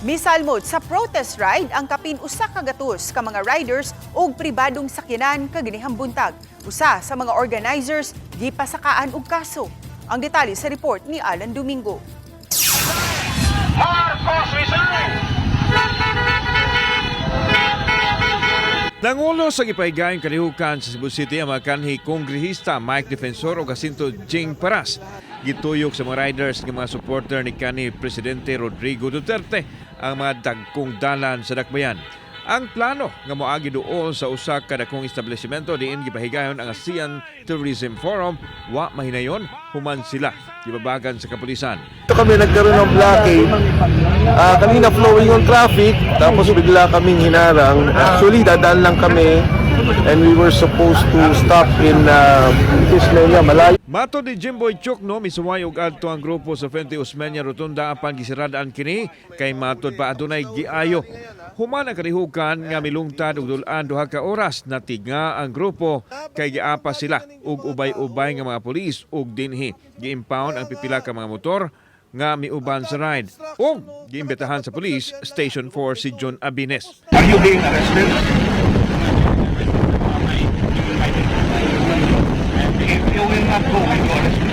Misalmod sa protest ride ang kapin usa ka gatos ka mga riders og pribadong sakyanan kaganihang buntag. Usa sa mga organizers gipasakaan og kaso. Ang detalye sa report ni Alan Domingo. Marcos resign! Nangulo sa gipahigayong kalihukan sa Cebu City ang mga kanhi kongrehista Mike Defensor o Jacinto Jing Paras. Gituyok sa mga riders ng mga supporter ni kanhi Presidente Rodrigo Duterte ang mga dagkong dalan sa dakbayan. Ang plano nga moagi duol sa usa ka dakong establishmento diin gipahigayon ang ASEAN Tourism Forum wa mahinayon human sila gibabagan sa kapulisan. Kami nagkaroon ng blockade. Kanina flowing yung traffic, tapos bigla kaming hinarang. Actually, dadaan lang kami and we were supposed to stop in Ismenia, Malayo. Mato ni Jimboy Chukno, misuway og adto ang grupo sa Frente Osmeña Rotunda apan gisiradaan kini kay matod pa adunay giayo. Human ang kalihukan nga milungtad og dulan duha ka oras natigna ang grupo kay giapa sila ug ubay-ubay nga mga pulis ug dinhi gi-impound ang pipila ka mga motor nga miuban sa ride ug giimbitahan sa Police Station 4 si John Abines. Are you being arrested? If you will not go, will you arrest me?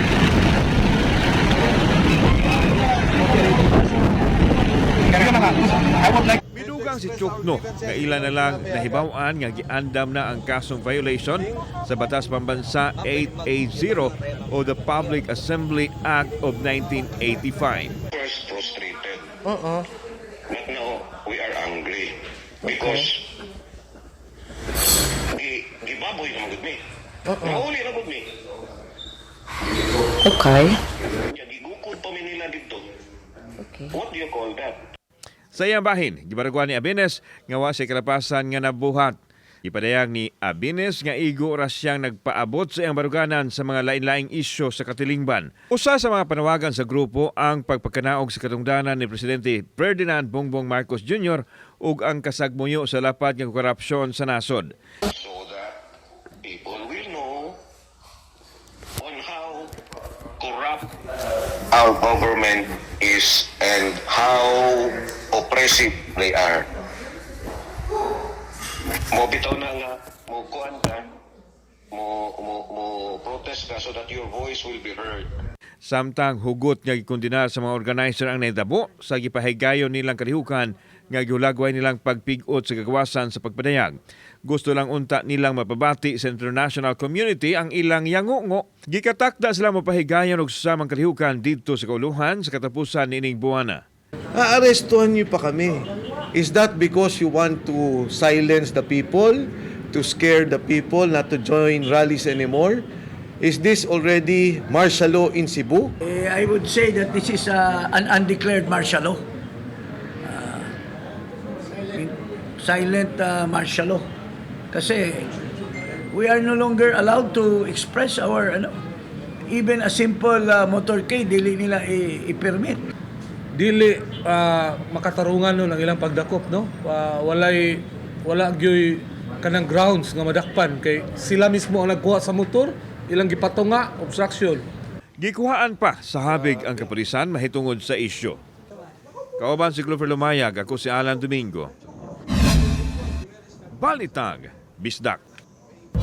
I would like Midugang si Chukno nga ilan na lang nahibaw-an nga giandam na ang kasong violation sa Batas Pambansa 880 o the Public Assembly Act of 1985. First frustrated. But now we are angry because gibaboy na magud mi. Nahuli na magud mi. Okay. Gigukod pa mi nila dito. Okay. What do you call that? Sa iyang bahin, gibaragwan ni Abines nga wa sa kalapasan nga nabuhat. Ipadayag ni Abines nga igo ra siyang nagpaabot sa iyang baruganan sa mga lain-laing isyu sa katilingban. Usa sa mga panawagan sa grupo ang pagpagkanaog sa katungdanan ni Presidente Ferdinand Bongbong Marcos Jr. ug ang kasagmuyo sa lapad nga korupsyon sa nasod. So that people will know on how corrupt our government is and how oppressive they are. Mo bitaw na nga, mo kuan ka, mo protest ka so that your voice will be heard. Samtang hugot nga gikondenar sa mga organizer ang naitabo sa gipahigayon nilang kalihukan nga gihulagway nilang pagpig-ot sa kagawasan sa pagpadayag. Gusto lang unta nilang mapabati sa international community ang ilang yangungo. Gikatakda sila mapahigayon og susamang kalihukan dito sa kauluhan sa katapusan niining buwana. Aarestuhan niyo pa kami. Is that because you want to silence the people, to scare the people not to join rallies anymore? Is this already martial law in Cebu? I would say that this is an undeclared martial law. Silent martial law. Kasi we are no longer allowed to express our even a simple motorcade dili nila i-permit. Dili makatarungan no ng ilang pagdakop no. Wala gyoy kanang grounds nga madakpan kay sila mismo ang nagkuha sa motor, ilang gipatunga obstruction. Gikuhaan pa sa habig ang kapulisan mahitungod sa isyu. Kauban si Clover Lumayag, ako si Alan Domingo. Balitag, Bisdak.